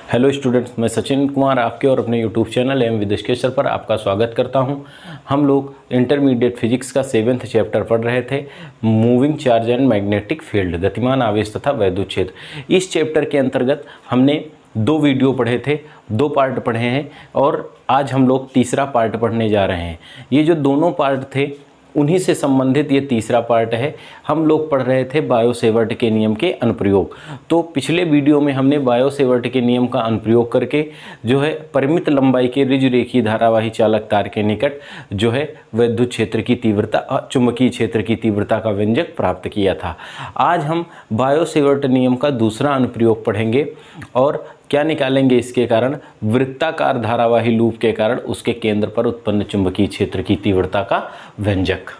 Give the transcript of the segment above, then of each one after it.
Hello students, मैं सचिन कुमार आपके और अपने यूट्यूब चैनल एम विदेशकेश्वर पर आपका स्वागत करता हूं। हम लोग इंटरमीडिएट फिजिक्स का 7th चैप्टर पढ़ रहे थे, moving charge and magnetic field, गतिमान आवेश तथा वैद्युत क्षेत्र। इस चैप्टर के अंतर्गत हमने 2 वीडियो पढ़े थे, 2 पार्ट पढ़े हैं और आज हम लोग तीसरा पार्ट पढ़ने जा रहे हैं। ये जो दोनों पार्ट थे उन्हीं से संबंधित ये तीसरा पार्ट है। हम लोग पढ़ रहे थे बायो-सेवर्ट के नियम के अनुप्रयोग। तो पिछले वीडियो में हमने बायो-सेवर्ट के नियम का अनुप्रयोग करके जो है परिमित लंबाई के ऋजुरेखीय धारावाही चालक तार के निकट जो है विद्युत क्षेत्र की तीव्रता, चुंबकीय क्षेत्र की तीव्रता का व्यंजक प्राप्त किया था। आज हम बायो-सेवर्ट नियम का दूसरा अनुप्रयोग पढ़ेंगे और क्या निकालेंगे इसके कारण, वृत्ताकार धारावाही लूप के कारण उसके केंद्र पर उत्पन्न चुंबकीय क्षेत्र की तीव्रता का व्यंजक।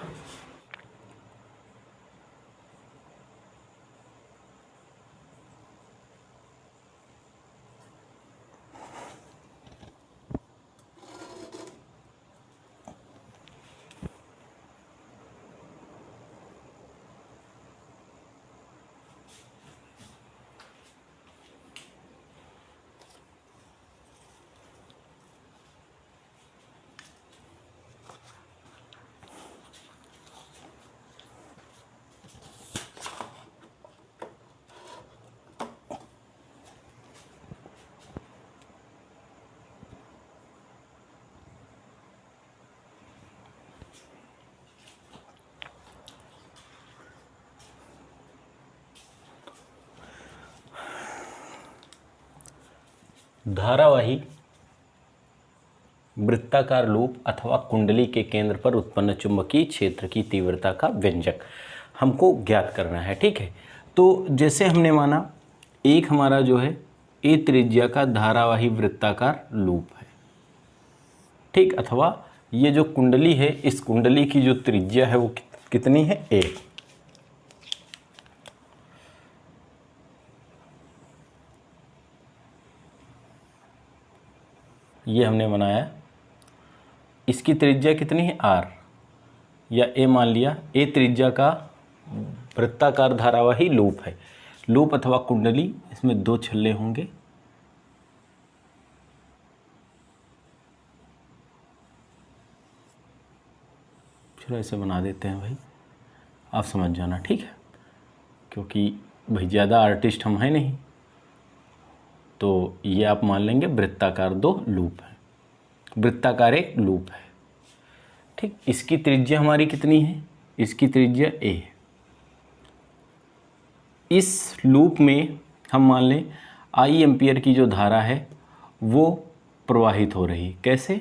धारावाही वृत्ताकार लूप अथवा कुंडली के केंद्र पर उत्पन्न चुंबकीय क्षेत्र की तीव्रता का व्यंजक हमको ज्ञात करना है। ठीक है, तो जैसे हमने माना एक हमारा जो है ए त्रिज्या का धारावाही वृत्ताकार लूप है, ठीक, अथवा ये जो कुंडली है इस कुंडली की जो त्रिज्या है वो कितनी है, ए। ये हमने बनाया, इसकी त्रिज्या कितनी है, आर या ए मान लिया। ए त्रिज्या का वृत्ताकार धारावाही लूप है, लूप अथवा कुंडली, इसमें 2 छल्ले होंगे। चलो ऐसे बना देते हैं भाई, आप समझ जाना, ठीक है, क्योंकि भाई ज़्यादा आर्टिस्ट हम हैं नहीं। तो ये आप मान लेंगे वृत्ताकार 2 लूप है, वृत्ताकार एक लूप है, ठीक। इसकी त्रिज्या हमारी कितनी है, इसकी त्रिज्या ए है। इस लूप में हम मान लें आई एम्पियर की जो धारा है वो प्रवाहित हो रही, कैसे,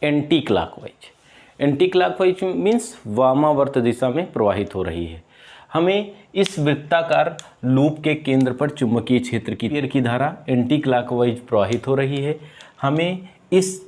anti clockwise. Anti clockwise means वामावर्त दिशा में प्रवाहित हो रही है। हमें इस वृत्ताकार लूप के केंद्र पर चुंबकीय क्षेत्र की धारा एंटी क्लॉकवाइज प्रवाहित हो रही है। हमें इस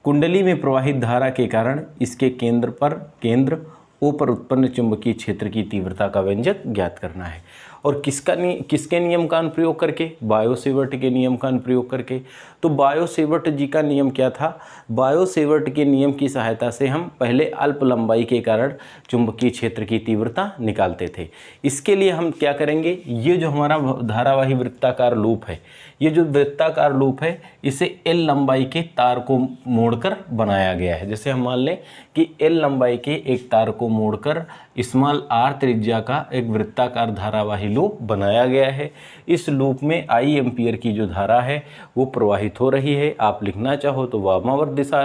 कुंडली में प्रवाहित धारा के कारण इसके केंद्र ओ पर उत्पन्न चुंबकीय क्षेत्र की तीव्रता का व्यंजक ज्ञात करना है। और किसके नियम का अनुप्रयोग करके, बायो-सेवर्ट के नियम का अनुप्रयोग करके। तो बायो-सेवर्ट जी का नियम क्या था, बायो-सेवर्ट के नियम की सहायता से हम पहले अल्प लंबाई के कारण चुंबकीय क्षेत्र की तीव्रता निकालते थे। इसके लिए हम क्या करेंगे, ये जो हमारा धारावाही वृत्ताकार लूप है, ये जो वृत्ताकार लूप है इसे एल लंबाई के तार को मोड़कर बनाया गया है। जैसे हम मान लें कि एल लंबाई के एक तार को मोड़कर स्मॉल आर त्रिज्या का एक वृत्ताकार धारावाही लूप बनाया गया है। इस लूप में आई एम्पियर की जो धारा है वो प्रवाहित हो रही है। आप लिखना चाहो तो वामावर्त दिशा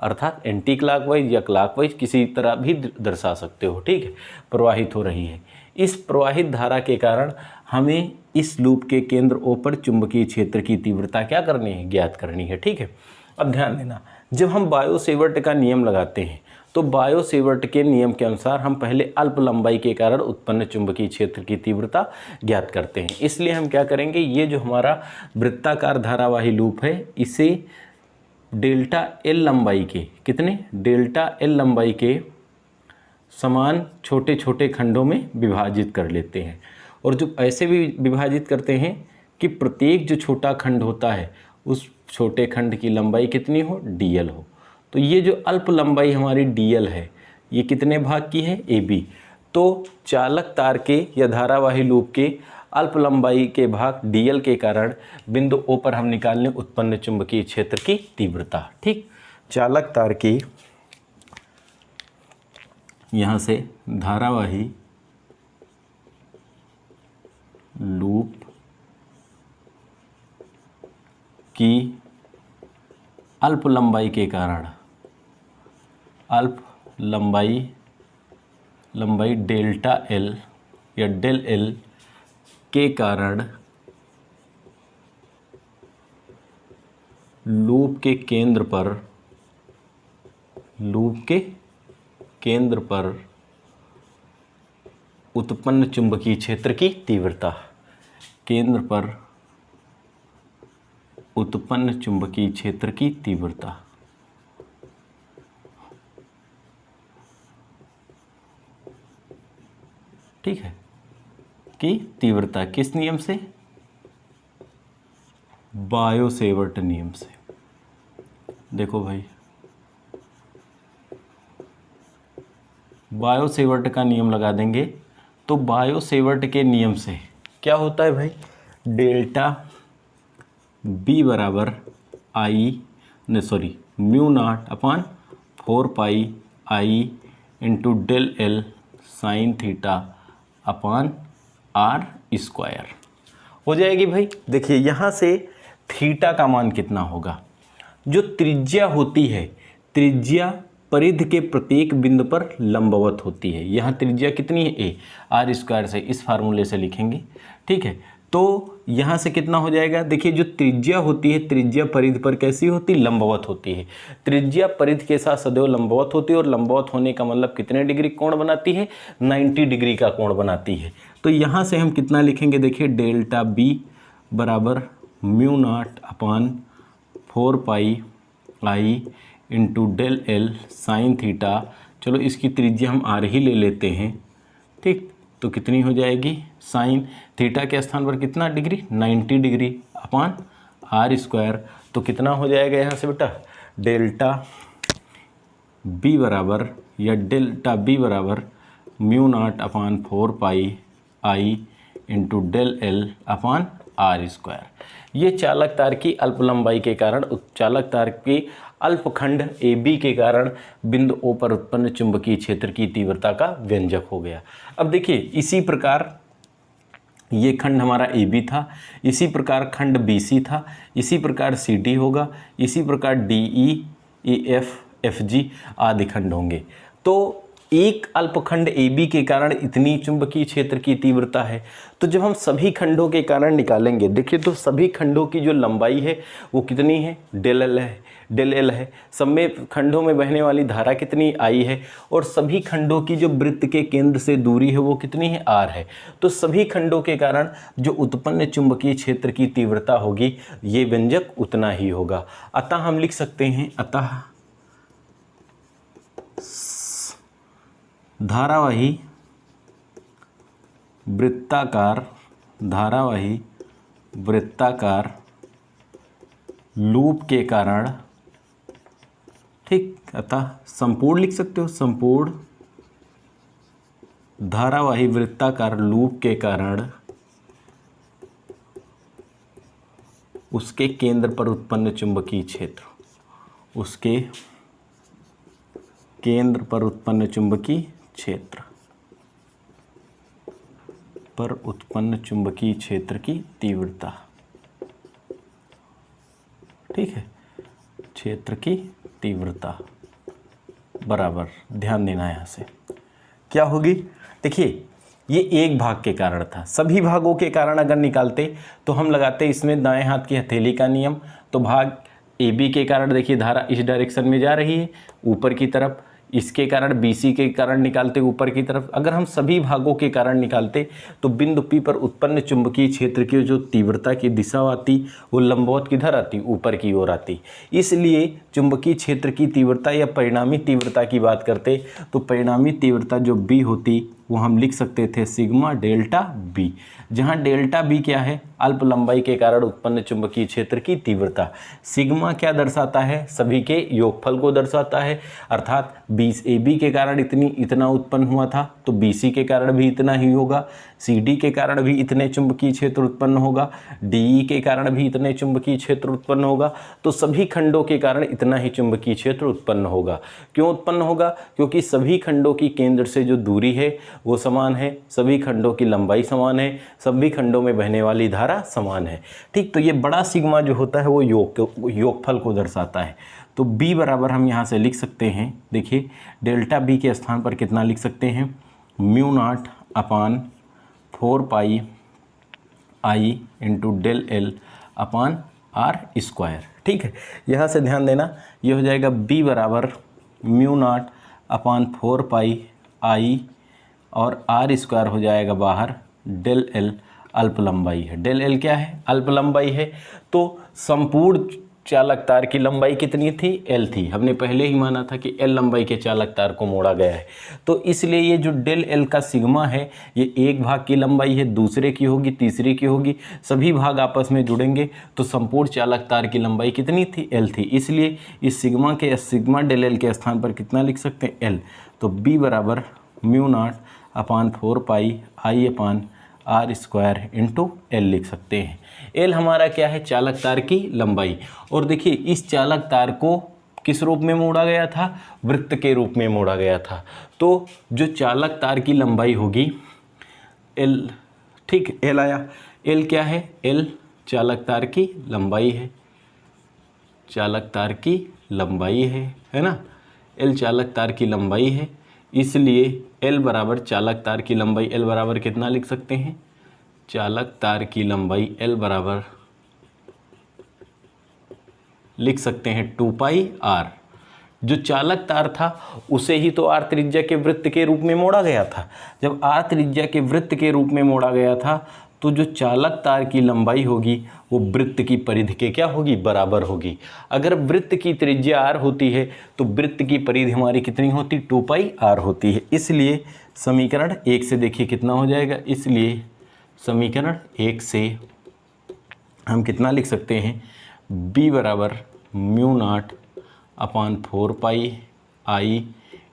अर्थात एंटी क्लॉकवाइज या क्लॉकवाइज किसी तरह भी दर्शा सकते हो, ठीक है, प्रवाहित हो रही है। इस प्रवाहित धारा के कारण हमें इस लूप के केंद्र ओ पर चुंबकीय क्षेत्र की तीव्रता क्या करनी है, ज्ञात करनी है, ठीक है। अब ध्यान देना, जब हम बायो-सेवर्ट का नियम लगाते हैं तो बायो-सेवर्ट के नियम के अनुसार हम पहले अल्प लंबाई के कारण उत्पन्न चुंबकीय क्षेत्र की तीव्रता ज्ञात करते हैं। इसलिए हम क्या करेंगे, ये जो हमारा वृत्ताकार धारावाही लूप है इसे डेल्टा एल लंबाई के, कितने, डेल्टा एल लंबाई के समान छोटे छोटे खंडों में विभाजित कर लेते हैं। और जो ऐसे भी विभाजित करते हैं कि प्रत्येक जो छोटा खंड होता है उस छोटे खंड की लंबाई कितनी हो, dl हो। तो ये जो अल्प लंबाई हमारी dl है ये कितने भाग की है, AB। तो चालक तार के या धारावाही लूप के अल्प लंबाई के भाग dl के कारण बिंदु O पर हम निकाल लें उत्पन्न चुंबकीय क्षेत्र की तीव्रता। ठीक, चालक तार की यहाँ से धारावाही लूप की अल्प लंबाई के कारण लंबाई डेल्टा L या डेल L के कारण लूप के केंद्र पर उत्पन्न चुंबकीय क्षेत्र की तीव्रता, केंद्र पर उत्पन्न चुंबकीय क्षेत्र की तीव्रता ठीक है, की तीव्रता किस नियम से? बायो-सेवर्ट नियम से। देखो भाई, बायो-सेवर्ट का नियम लगा देंगे तो बायो-सेवर्ट के नियम से क्या होता है भाई, डेल्टा B बराबर mu naught upon 4 pi I into del L sine theta upon R square हो जाएगी भाई। देखिए यहाँ से थीटा का मान कितना होगा, जो त्रिज्या होती है, त्रिज्या परिधि के प्रत्येक बिंदु पर लंबवत होती है। यहाँ त्रिज्या कितनी है a, R स्क्वायर से इस फार्मूले से लिखेंगे। ठीक है, तो यहाँ से कितना हो जाएगा, देखिए जो त्रिज्या होती है, त्रिज्या परिधि पर कैसी होती, लंबवत होती है। त्रिज्या परिधि के साथ सदैव लंबवत होती है और लंबवत होने का मतलब कितने डिग्री कोण बनाती है, 90 डिग्री का कोण बनाती है। तो यहाँ से हम कितना लिखेंगे, देखिए डेल्टा B बराबर mu naught upon 4 pi I into del L sine theta, चलो इसकी त्रिज्या हम R ही ले लेते हैं। ठीक, तो कितनी हो जाएगी, साइन थीटा के स्थान पर कितना degree, 90 degree upon R square. तो कितना हो जाएगा यहाँ से बेटा, डेल्टा B बराबर mu naught upon 4 pi I into del L upon R square. ये चालक तार की अल्प लंबाई के कारण, चालक तार की अल्पखंड AB के कारण बिंदु O पर उत्पन्न चुंबकीय क्षेत्र की तीव्रता का व्यंजक हो गया। अब देखिए इसी प्रकार ये खंड हमारा AB था, इसी प्रकार खंड BC था, इसी प्रकार CD होगा, इसी प्रकार DE, EF, FG आदि खंड होंगे। तो एक अल्पखंड AB के कारण इतनी चुंबकीय क्षेत्र की तीव्रता है। तो जब हम सभी खंडों के कारण निकालेंगे, देखिए तो सभी खंडों की जो लंबाई है वो कितनी है, डेल L है। सब में खंडों में बहने वाली धारा कितनी, I है, और सभी खंडों की जो वृत्त के केंद्र से दूरी है वो कितनी है, R है। तो सभी खंडों के कारण जो उत्पन्न चुंबकीय क्षेत्र की तीव्रता होगी ये व्यंजक उतना ही होगा। अतः हम लिख सकते हैं, अतः धारावाही वृत्ताकार लूप के कारण, ठीक, अतः संपूर्ण लिख सकते हो, संपूर्ण धारावाही वृत्ताकार लूप के कारण उसके केंद्र पर उत्पन्न चुंबकीय क्षेत्र, उसके केंद्र पर उत्पन्न चुंबकीय क्षेत्र पर उत्पन्न चुंबकीय क्षेत्र की तीव्रता, ठीक है, क्षेत्र की तीव्रता बराबर, ध्यान देना यहाँ से क्या होगी। देखिए ये एक भाग के कारण था, सभी भागों के कारण अगर निकालते तो हम लगाते इसमें दाएं हाथ की हथेली का नियम। तो भाग AB के कारण देखिए धारा इस डायरेक्शन में जा रही है ऊपर की तरफ, इसके कारण BC के कारण निकालते ऊपर की तरफ। अगर हम सभी भागों के कारण निकालते तो बिंदु P पर उत्पन्न चुंबकीय क्षेत्र की जो तीव्रता की दिशा आती वो लंबवत किधर आती, ऊपर की ओर आती। इसलिए चुंबकीय क्षेत्र की तीव्रता या परिणामी तीव्रता की बात करते तो परिणामी तीव्रता जो B होती वो हम लिख सकते थे सिग्मा डेल्टा B, जहाँ डेल्टा B क्या है, अल्प लंबाई के कारण उत्पन्न चुंबकीय क्षेत्र की तीव्रता। सिग्मा क्या दर्शाता है, सभी के योगफल को दर्शाता है, अर्थात AB के कारण इतना उत्पन्न हुआ था तो BC के कारण भी इतना ही होगा। CD के कारण भी इतने चुंबकीय क्षेत्र उत्पन्न होगा, DE के कारण भी इतने चुंबकीय क्षेत्र उत्पन्न होगा, तो सभी खंडों के कारण इतना ही चुंबकीय क्षेत्र उत्पन्न होगा। क्यों उत्पन्न होगा? क्योंकि सभी खंडों की केंद्र से जो दूरी है वो समान है, सभी खंडों की लंबाई समान है, सभी खंडों में बहने वाली धारा समान है। ठीक, तो ये बड़ा सिग्मा जो होता है वो योगफल को दर्शाता है। तो B बराबर हम यहाँ से लिख सकते हैं, देखिए डेल्टा B के स्थान पर कितना लिख सकते हैं, mu naught upon 4 pi I into del L upon R square. ठीक है, यहाँ से ध्यान देना, ये हो जाएगा B बराबर mu naught upon 4 pi I और आर स्क्वायर हो जाएगा बाहर डेल एल, अल्प लंबाई है। डेल एल क्या है? अल्प लंबाई है। तो संपूर्ण चालक तार की लंबाई कितनी थी? एल थी। हमने पहले ही माना था कि एल लंबाई के चालक तार को मोड़ा गया है, तो इसलिए ये जो डेल एल का सिग्मा है ये एक भाग की लंबाई है, दूसरे की होगी, तीसरे की होगी, सभी भाग आपस में जुड़ेंगे तो संपूर्ण चालक तार की लंबाई कितनी थी? एल थी। इसलिए इस सिग्मा डेल एल के स्थान पर कितना लिख सकते हैं? एल। तो बी बराबर mu naught upon 4 pi I upon R square into L लिख सकते हैं। एल हमारा क्या है? चालक तार की लंबाई। और देखिए इस चालक तार को किस रूप में मोड़ा गया था? वृत्त के रूप में मोड़ा गया था। तो जो चालक तार की लंबाई होगी एल, ठीक, एल आया। एल क्या है? एल चालक तार की लंबाई है, चालक तार की लंबाई है ना? एल चालक तार की लंबाई है, इसलिए L बराबर चालक तार की लंबाई, L बराबर कितना लिख सकते हैं? चालक तार की लंबाई L बराबर लिख सकते हैं 2 पाई आर। जो चालक तार था उसे ही तो आर त्रिज्या के वृत्त के रूप में मोड़ा गया था। जब आर त्रिज्या के वृत्त के रूप में मोड़ा गया था तो जो चालक तार की लंबाई होगी वो वृत्त की परिधि के क्या होगी? बराबर होगी। अगर वृत्त की त्रिज्या आर होती है तो वृत्त की परिधि हमारी कितनी होती? 2 पाई आर होती है। इसलिए समीकरण 1 से देखिए कितना हो जाएगा। इसलिए समीकरण 1 से हम कितना लिख सकते हैं? b बराबर mu naught upon 4 pi I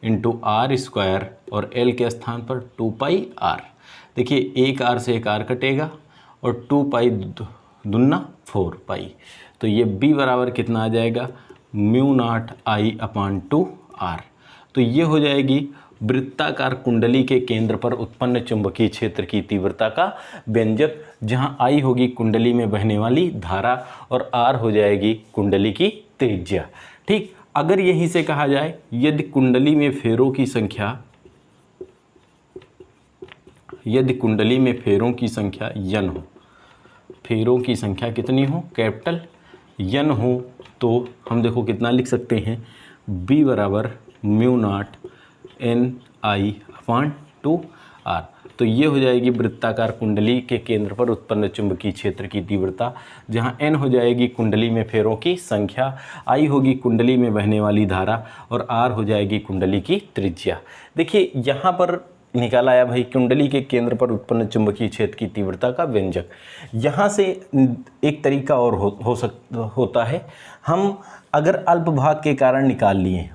into R square और l के स्थान पर 2 पाई आर। देखिए एक आर से एक आर कटेगा और 2 पाई दुन्ना 4 पाई, तो ये b बराबर कितना आ जाएगा? Mu naught I upon 2 R. तो ये हो जाएगी वृत्ताकार कुंडली के केंद्र पर उत्पन्न चुंबकीय क्षेत्र की तीव्रता का व्यंजक, जहां I होगी कुंडली में बहने वाली धारा और R हो जाएगी कुंडली की त्रिज्या। ठीक, अगर यहीं से कहा जाए यदि कुंडली में फेरों की संख्या, यदि कुंडली में फेरों की संख्या n हो, फेरों की संख्या कितनी हो? कैपिटल n हो, तो हम देखो कितना लिख सकते हैं? b बराबर mu naught N I upon 2 R. तो ये हो जाएगी वृत्ताकार कुंडली के केंद्र पर उत्पन्न चुंबकीय क्षेत्र की तीव्रता, जहां n हो जाएगी कुंडली में फेरों की संख्या, I होगी कुंडली में बहने वाली धारा और R हो जाएगी कुंडली की त्रिज्या। देखिए यहाँ पर निकाला आया भाई कुंडली के केंद्र पर उत्पन्न चुंबकीय क्षेत्र की तीव्रता का व्यंजक। यहाँ से एक तरीका और होता है, हम अगर अल्प भाग के कारण निकाल लिए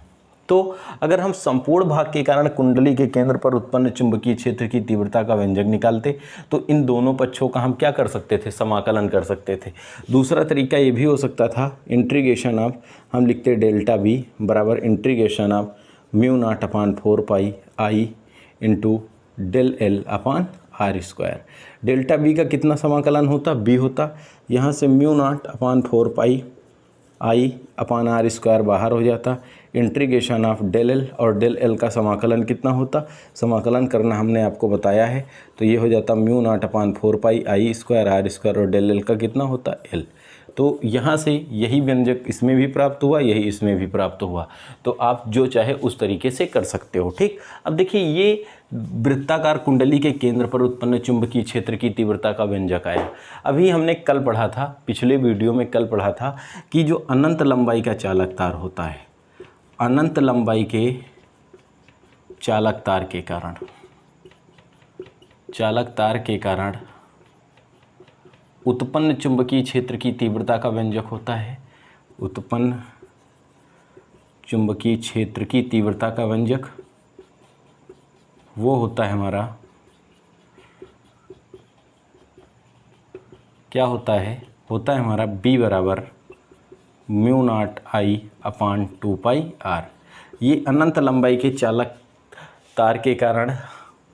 तो अगर हम संपूर्ण भाग के कारण कुंडली के केंद्र पर उत्पन्न चुंबकीय क्षेत्र की तीव्रता का व्यंजक निकालते तो इन दोनों पक्षों का हम क्या कर सकते थे? समाकलन कर सकते थे। दूसरा तरीका ये भी हो सकता था, इंटीग्रेशन ऑफ, हम लिखते डेल्टा बी बराबर integration of mu naught upon 4 pi I into del L upon R square. Delta B का कितना समाकलन होता? बी होता। यहाँ से mu naught upon 4 pi I upon R square बाहर हो जाता, इंटीग्रेशन ऑफ डेल एल, और डेल एल का समाकलन कितना होता? समाकलन करना हमने आपको बताया है, तो ये हो जाता mu naught upon 4 pi I square R square और डेल एल का कितना होता? एल। तो यहाँ से यही व्यंजक इसमें भी प्राप्त हुआ, यही इसमें भी प्राप्त हुआ, तो आप जो चाहे उस तरीके से कर सकते हो। ठीक, अब देखिए ये वृत्ताकार कुंडली के केंद्र पर उत्पन्न चुंबकीय क्षेत्र की तीव्रता का व्यंजक आया। अभी हमने कल पढ़ा था, पिछले वीडियो में कल पढ़ा था कि जो अनंत लंबाई का चालक तार होता है, अनंत लंबाई के चालक तार के कारण, चालक तार के कारण उत्पन्न चुंबकीय क्षेत्र की तीव्रता का व्यंजक होता है, उत्पन्न चुंबकीय क्षेत्र की तीव्रता का व्यंजक वो होता है हमारा क्या होता है हमारा b बराबर mu naught I upon 2πr। ये अनंत लंबाई के चालक तार के कारण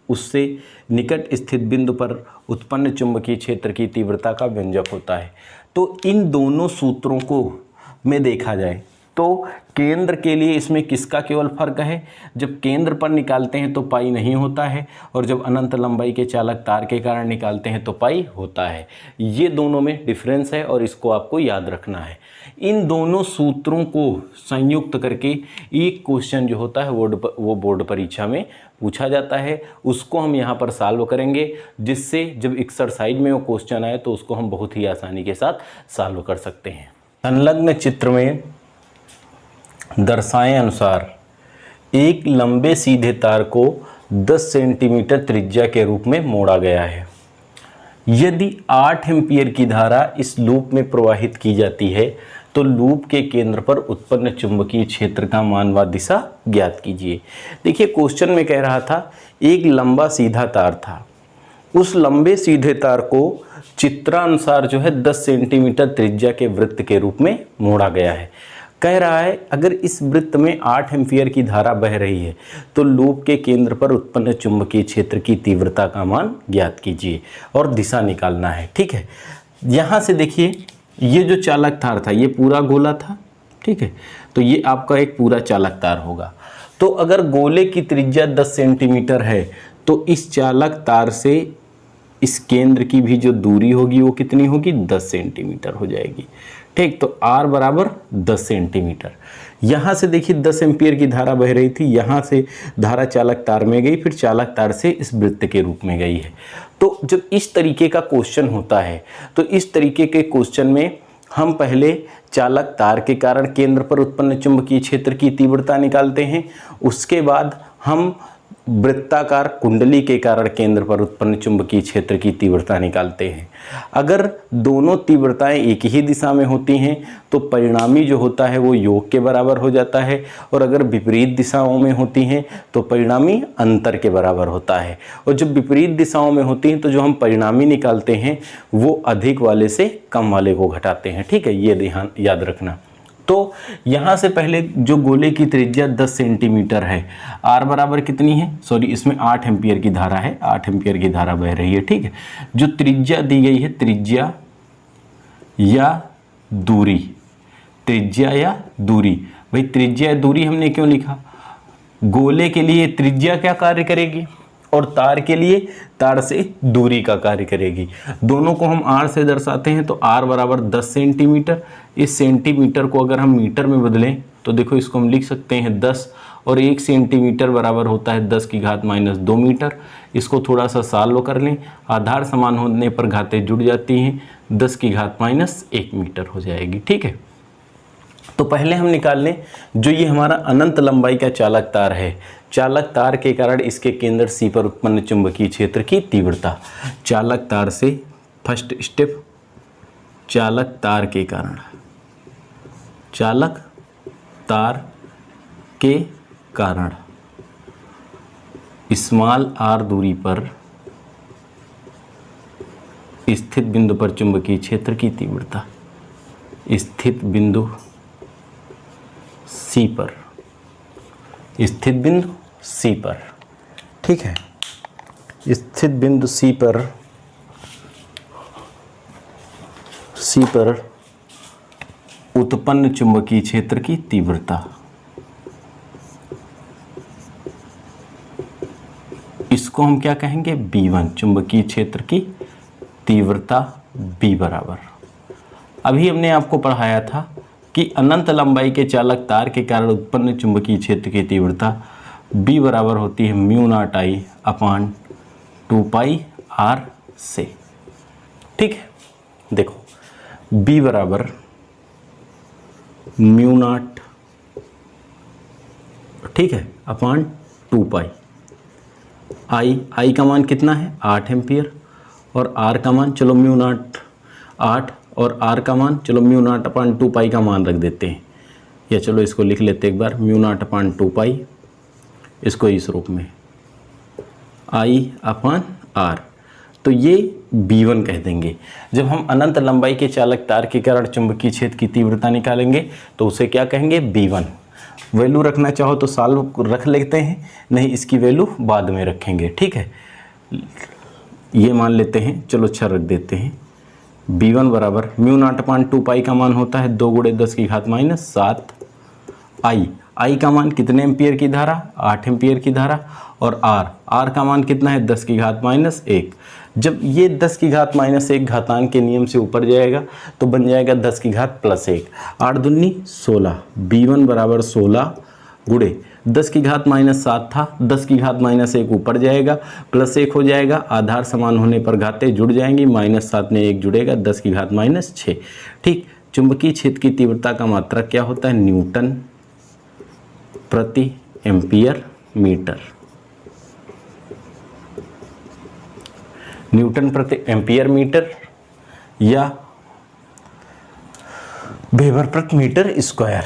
उससे निकट स्थित बिंदु पर उत्पन्न चुंबकीय क्षेत्र की तीव्रता का व्यंजक होता है। तो इन दोनों सूत्रों को में देखा जाए तो केंद्र के लिए इसमें किसका केवल फर्क है, जब केंद्र पर निकालते हैं तो पाई नहीं होता है, और जब अनंत लंबाई के चालक तार के कारण निकालते हैं तो पाई होता है। ये दोनों में डिफरेंस है और इसको आपको याद रखना है। इन दोनों सूत्रों को संयुक्त करके एक क्वेश्चन जो होता है वो बोर्ड परीक्षा में पूछा जाता है। उसको हम यहाँ पर सॉल्व करेंगे, जिससे जब एक्सरसाइज में वो क्वेश्चन आए तो उसको हम बहुत ही आसानी के साथ सॉल्व कर सकते हैं। संलग्न चित्र में दर्शाए अनुसार एक लंबे सीधे तार को 10 सेंटीमीटर त्रिज्या के रूप में मोड़ा गया है। यदि 8 एम्पीयर की धारा इस लूप में प्रवाहित की जाती है तो लूप के केंद्र पर उत्पन्न चुंबकीय क्षेत्र का मान व दिशा ज्ञात कीजिए। देखिए क्वेश्चन में कह रहा था एक लंबा सीधा तार था, उस लंबे सीधे तार को चित्रानुसार जो है 10 सेंटीमीटर त्रिज्या के वृत्त के रूप में मोड़ा गया है। कह रहा है अगर इस वृत्त में 8 एम्पीयर की धारा बह रही है तो लूप के केंद्र पर उत्पन्न चुंबकीय क्षेत्र की तीव्रता का मान ज्ञात कीजिए और दिशा निकालना है। ठीक है, यहाँ से देखिए ये जो चालक तार था ये पूरा गोला था। ठीक है, तो ये आपका एक पूरा चालक तार होगा। तो अगर गोले की त्रिज्या 10 सेंटीमीटर है तो इस चालक तार से इस केंद्र की भी जो दूरी होगी वो कितनी होगी, 10 सेंटीमीटर हो जाएगी। ठीक, तो r बराबर 10 सेंटीमीटर। यहाँ से देखिए 10 एम्पीयर की धारा बह रही थी, यहाँ से धारा चालक तार में गई, फिर चालक तार से इस वृत्त के रूप में गई है। तो जब इस तरीके का क्वेश्चन होता है तो इस तरीके के क्वेश्चन में हम पहले चालक तार के कारण केंद्र पर उत्पन्न चुंबकीय क्षेत्र की तीव्रता निकालते हैं, उसके बाद हम वृत्ताकार कुंडली के कारण केंद्र पर उत्पन्न चुंबकीय क्षेत्र की तीव्रता निकालते हैं। अगर दोनों तीव्रताएं एक ही दिशा में होती हैं तो परिणामी जो होता है वो योग के बराबर हो जाता है, और अगर विपरीत दिशाओं में होती हैं तो परिणामी अंतर के बराबर होता है। और जब विपरीत दिशाओं में होती हैं तो जो हम परिणामी निकालते हैं वो अधिक वाले से कम वाले को घटाते हैं। ठीक है, ये ध्यान याद रखना। तो यहाँ से पहले जो गोले की त्रिज्या 10 सेंटीमीटर है, r बराबर कितनी है, सॉरी इसमें 8 एम्पीयर की धारा है, 8 एम्पीयर की धारा बह रही है। ठीक है, जो त्रिज्या दी गई है त्रिज्या या दूरी, त्रिज्या या दूरी, भाई त्रिज्या या दूरी हमने क्यों लिखा, गोले के लिए त्रिज्या क्या कार्य करेगी और तार के लिए तार से दूरी का कार्य करेगी। दोनों को हम r से दर्शाते हैं तो r बराबर 10 सेंटीमीटर। इस सेंटीमीटर को अगर हम मीटर में बदलें तो देखो इसको हम लिख सकते हैं 10, और 1 सेंटीमीटर बराबर होता है 10 की घात माइनस 2 मीटर। इसको थोड़ा सा सॉल्व कर लें, आधार समान होने पर घातें जुड़ जाती हैं, 10 की घात माइनस 1 मीटर हो जाएगी। ठीक है, तो पहले हम निकाल लें जो ये हमारा अनंत लंबाई का चालक तार है, चालक तार के कारण इसके केंद्र C पर उत्पन्न चुंबकीय क्षेत्र की तीव्रता। चालक तार से फर्स्ट स्टेप, चालक तार के कारण, चालक तार के कारण स्मॉल r दूरी पर स्थित बिंदु पर चुंबकीय क्षेत्र की तीव्रता, स्थित बिंदु C पर, स्थित बिंदु C पर। ठीक है, स्थित बिंदु C पर उत्पन्न चुंबकीय क्षेत्र की तीव्रता, इसको हम क्या कहेंगे, B1, चुंबकीय क्षेत्र की तीव्रता B बराबर। अभी हमने आपको पढ़ाया था कि अनंत लंबाई के चालक तार के कारण उत्पन्न चुंबकीय क्षेत्र की तीव्रता B बराबर होती है mu naught I upon 2πr से। ठीक है, देखो B बराबर म्यू नॉट, ठीक है, अपान 2π। आई का मान कितना है 8 एम्पियर, और r का मान चलो म्यू नॉट 8, और r का मान चलो म्यू नॉट अपान 2π का मान रख देते हैं, या चलो इसको लिख लेते एक बार, म्यू नॉट अपान 2π, इसको इस रूप में I अपान r। तो ये B1 कह देंगे। जब हम अनंत लंबाई के चालक तार के कारण चुंबकीय क्षेत्र की तीव्रता निकालेंगे तो उसे क्या कहेंगे, B1। वैल्यू रखना चाहो तो सॉल्व रख लेते हैं, नहीं इसकी वैल्यू बाद में रखेंगे, ठीक है। ये मान लेते हैं, चलो अच्छा रख देते हैं। B1 बराबर μ0/2 पाई का मान होता है 2 × 10⁻⁷ I का मान कितने एम्पियर की धारा, 8 एम्पियर की धारा, और R का मान कितना है 10⁻⁻1। जब ये 10⁻⁻1 घातांक के नियम से ऊपर जाएगा तो बन जाएगा 10⁻+1। 8 दूनी 16, B1 बराबर 16 गुणे 10⁻⁷ था, 10⁻1 ऊपर जाएगा +1 हो जाएगा, आधार समान होने पर घातें जुड़ जाएंगी, -7 में 1 जुड़ेगा 10⁻6। ठीक, चुंबकीय क्षेत्र की तीव्रता का मात्रक क्या होता है, न्यूटन प्रति एम्पियर मीटर। न्यूटन प्रति एम्पियर मीटर या वेबर प्रति मीटर स्क्वायर।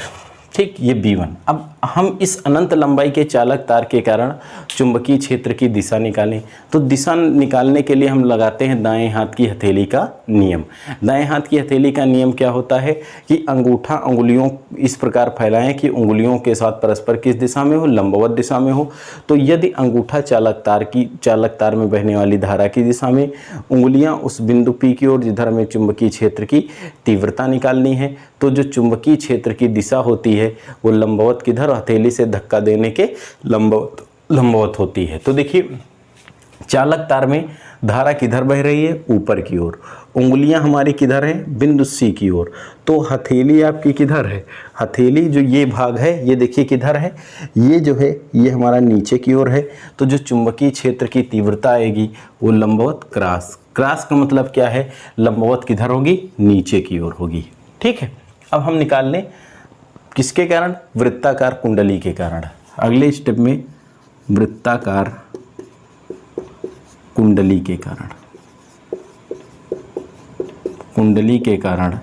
ठीक, ये B1। अब हम इस अनंत लंबाई के चालक तार के कारण चुंबकीय क्षेत्र की दिशा निकालें, तो दिशा निकालने के लिए हम लगाते हैं दाएं हाथ की हथेली का नियम। दाएं हाथ की हथेली का नियम क्या होता है कि अंगूठा उंगलियों इस प्रकार फैलाएं कि उंगलियों के साथ परस्पर किस दिशा में हो, लंबवत दिशा में हो। तो यदि अंगूठा चालक तार में बहने वाली धारा की दिशा में, उंगलियां उस बिंदु P की ओर जिधर हमें चुंबकीय क्षेत्र की तीव्रता निकालनी है, तो जो चुंबकीय क्षेत्र की दिशा होती है वो लंबवत किधर, हथेली से धक्का देने के लंबवत होती है। तो देखिए चालक तार में धारा किधर बह रही है, ऊपर की ओर। उंगलियां हमारी किधर है, बिंदु C की ओर। तो हथेली आपकी किधर है, हथेली जो ये भाग है ये देखिए किधर है, ये जो है ये हमारा नीचे की ओर है। तो जो चुंबकीय क्षेत्र की तीव्रता आएगी वो लंबवत क्रॉस का मतलब क्या है, लंबवत किधर होगी, नीचे की ओर होगी। ठीक है, अब हम निकाल लें किसके कारण, वृत्ताकार कुंडली के कारण। अगले स्टेप में वृत्ताकार कुंडली के कारण, कुंडली के कारण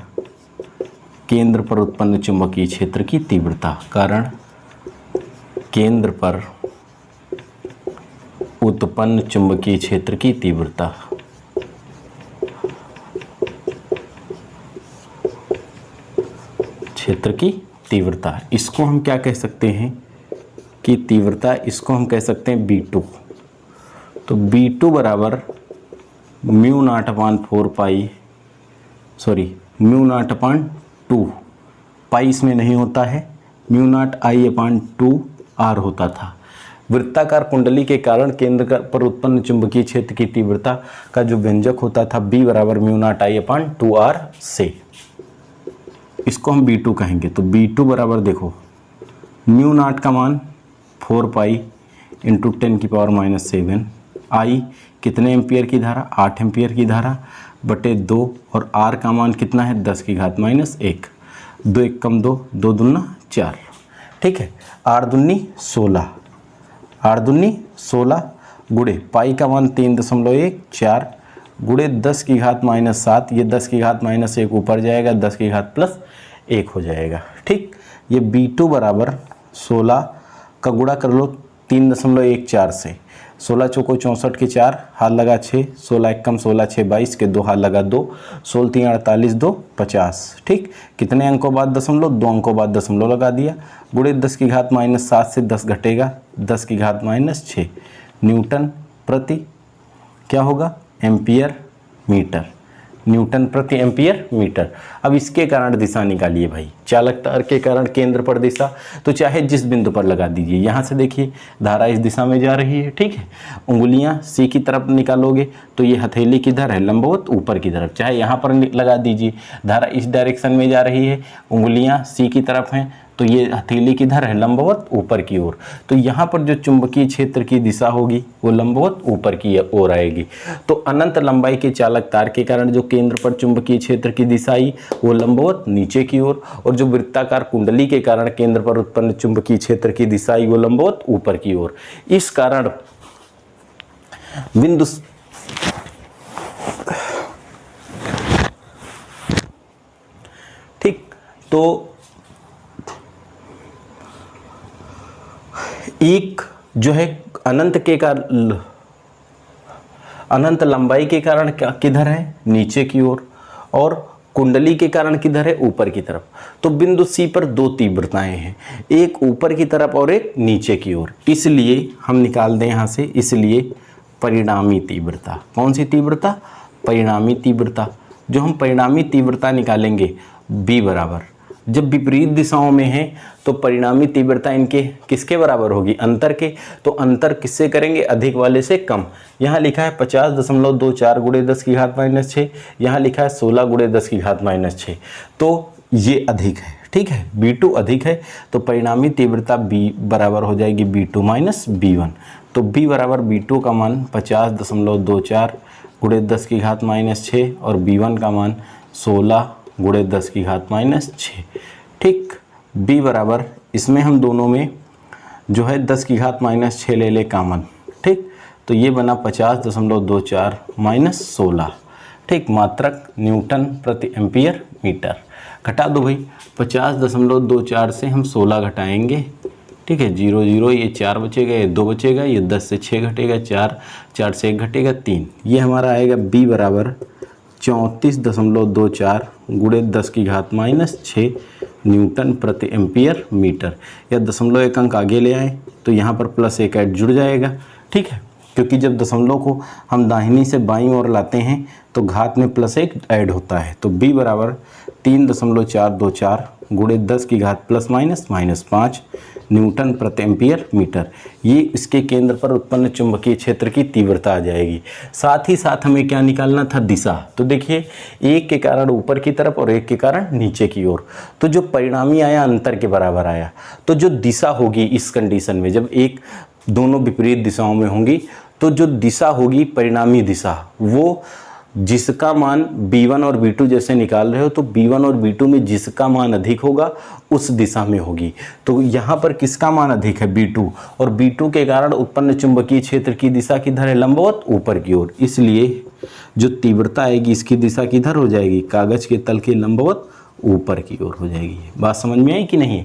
केंद्र पर उत्पन्न चुंबकीय क्षेत्र की तीव्रता, कारण केंद्र पर उत्पन्न चुंबकीय क्षेत्र की तीव्रता। क्षेत्र की तीव्रता, इसको हम क्या कह सकते हैं कि तीव्रता, इसको हम कह सकते हैं B2। तो B2 बराबर μ0/4 पाई, सॉरी μ0/2 पाई इसमें नहीं होता है, μ0I/2 R होता था। वृत्ताकार कुंडली के कारण केंद्र पर उत्पन्न चुंबकीय क्षेत्र की तीव्रता का जो व्यंजक होता था B बराबर μ0I/2 R से, इसको हम B2 कहेंगे। तो B2 बराबर देखो μ0 का मान 4 पाई इंटू 10⁻⁻7, I कितने एम्पियर की धारा, 8 एम्पियर की धारा बटे 2, और R का मान कितना है 10⁻1। 2 1 कम 2, 2 दूना 4। ठीक है, 8 दूनी 16, 8 दूनी 16 गुणे पाई का मान 3.14 गुणे 10⁻⁻7, ये 10⁻⁻1 ऊपर जाएगा, 10⁻+1 हो जाएगा। ठीक, ये B2 बराबर 16 का गुणा कर लो 3.14 से, 16 चौको 64 के 4 हाथ लगा 6, 16 1 कम 16 6 22 के 2 हाथ लगा 2, 16 3 48 2 50। ठीक, कितने अंकों बाद दशमलव, 2 अंकों बाद दशमलव लगा दिया, गुणे 10⁻7 से 10 घटेगा 10⁻6 न्यूटन प्रति क्या होगा, एम्पियर मीटर, न्यूटन प्रति एम्पियर मीटर। अब इसके कारण दिशा निकालिए भाई, चालक तार के कारण केंद्र पर दिशा, तो चाहे जिस बिंदु पर लगा दीजिए। यहाँ से देखिए धारा इस दिशा में जा रही है, ठीक है। उंगलियाँ C की तरफ निकालोगे तो ये हथेली किधर है, लंबवत ऊपर की तरफ, चाहे यहाँ पर लगा दीजिए। धारा इस डायरेक्शन में जा रही है, उंगलियाँ C की तरफ हैं, तो ये हथेली किधर है, लंबवत ऊपर की ओर। तो यहाँ पर जो चुंबकीय क्षेत्र की दिशा होगी वो लंबवत ऊपर की ओर आएगी। तो अनंत लंबाई के चालक तार के कारण जो केंद्र पर चुंबकीय क्षेत्र की दिशा आई वो लंबवत नीचे की ओर, और जो वृत्ताकार कुंडली के कारण केंद्र पर उत्पन्न चुंबकीय क्षेत्र की दिशा आई वो लंबवत ऊपर की ओर। इस कारण बिंदु ठीक, तो एक जो है अनंत के कारण अनंत लंबाई के कारण क्या किधर है, नीचे की ओर, और कुंडली के कारण किधर है, ऊपर की तरफ। तो बिंदु सी पर दो तीव्रताएं हैं, एक ऊपर की तरफ और एक नीचे की ओर, इसलिए हम निकाल दें यहाँ से, इसलिए परिणामी तीव्रता। कौन सी तीव्रता, परिणामी तीव्रता। जो हम परिणामी तीव्रता निकालेंगे b बराबर, जब विपरीत दिशाओं में है तो परिणामी तीव्रता इनके किसके बराबर होगी, अंतर के। तो अंतर किससे करेंगे, अधिक वाले से कम। यहाँ लिखा है 50.24 गुणे 10 की घात माइनस 6, यहाँ लिखा है 16 गुणे 10 की घात माइनस 6, तो ये अधिक है, ठीक है, B2 अधिक है, तो परिणामी तीव्रता B बराबर हो जाएगी B2 माइनस B1। तो B बराबर B2 का मान 50.24 गुणे 10 की घात माइनस 6 और B1 का मान 16 गुणे 10 की घात माइनस 6। ठीक, B बराबर, इसमें हम दोनों में जो है 10 की घात माइनस 6 ले ले कॉमन। ठीक, तो ये बना 50.24 माइनस 16। ठीक, मात्रक न्यूटन प्रति एम्पियर मीटर। घटा दो भाई, 50.24 से हम 16 घटाएंगे। ठीक है, 0 0, ये 4 बचेगा, ये 2 बचेगा, ये 10 से 6 घटेगा, 4 से 1 घटेगा 3। ये हमारा आएगा B बराबर 34.24 गुणे 10 की घात माइनस 6 न्यूटन प्रति एम्पियर मीटर। या दशमलव एक अंक आगे ले आए तो यहाँ पर प्लस एक ऐड जुड़ जाएगा। ठीक है, क्योंकि जब दशमलव को हम दाहिनी से बाईं ओर लाते हैं तो घात में प्लस एक ऐड होता है। तो B बराबर 3.424 गुणे 10 की घात प्लस माइनस माइनस 5 न्यूटन प्रति एम्पियर मीटर। ये इसके केंद्र पर उत्पन्न चुंबकीय क्षेत्र की तीव्रता आ जाएगी। साथ ही साथ हमें क्या निकालना था, दिशा। तो देखिए, एक के कारण ऊपर की तरफ और एक के कारण नीचे की ओर। तो जो परिणामी आया अंतर के बराबर आया। तो जो दिशा होगी इस कंडीशन में, जब एक दोनों विपरीत दिशाओं में होंगी, तो जो दिशा होगी परिणामी दिशा, वो जिसका मान B1 और B2 जैसे निकाल रहे हो, तो B1 और B2 में जिसका मान अधिक होगा उस दिशा में होगी। तो यहाँ पर किसका मान अधिक है, B2, और B2 के कारण उत्पन्न चुंबकीय क्षेत्र की दिशा किधर है, लंबवत ऊपर की ओर। इसलिए जो तीव्रता आएगी इसकी दिशा किधर हो जाएगी, कागज के तल के लंबवत ऊपर की ओर हो जाएगी। बात समझ में आई कि नहीं?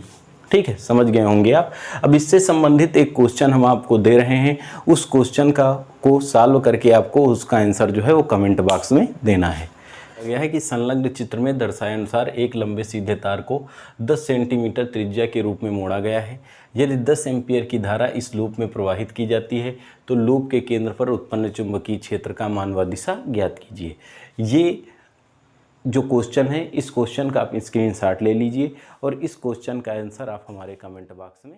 ठीक है, समझ गए होंगे आप। अब इससे संबंधित एक क्वेश्चन हम आपको दे रहे हैं, उस क्वेश्चन को सॉल्व करके आपको उसका आंसर जो है वो कमेंट बॉक्स में देना है। यह है कि संलग्न चित्र में दर्शाए अनुसार एक लंबे सीधे तार को 10 सेंटीमीटर त्रिज्या के रूप में मोड़ा गया है। यदि 10 एम्पियर की धारा इस लूप में प्रवाहित की जाती है तो लूप के केंद्र पर उत्पन्न चुंबकीय क्षेत्र का मान व दिशा ज्ञात कीजिए। ये जो क्वेश्चन है, इस क्वेश्चन का आप स्क्रीनशॉट ले लीजिए और इस क्वेश्चन का आंसर आप हमारे कमेंट बॉक्स में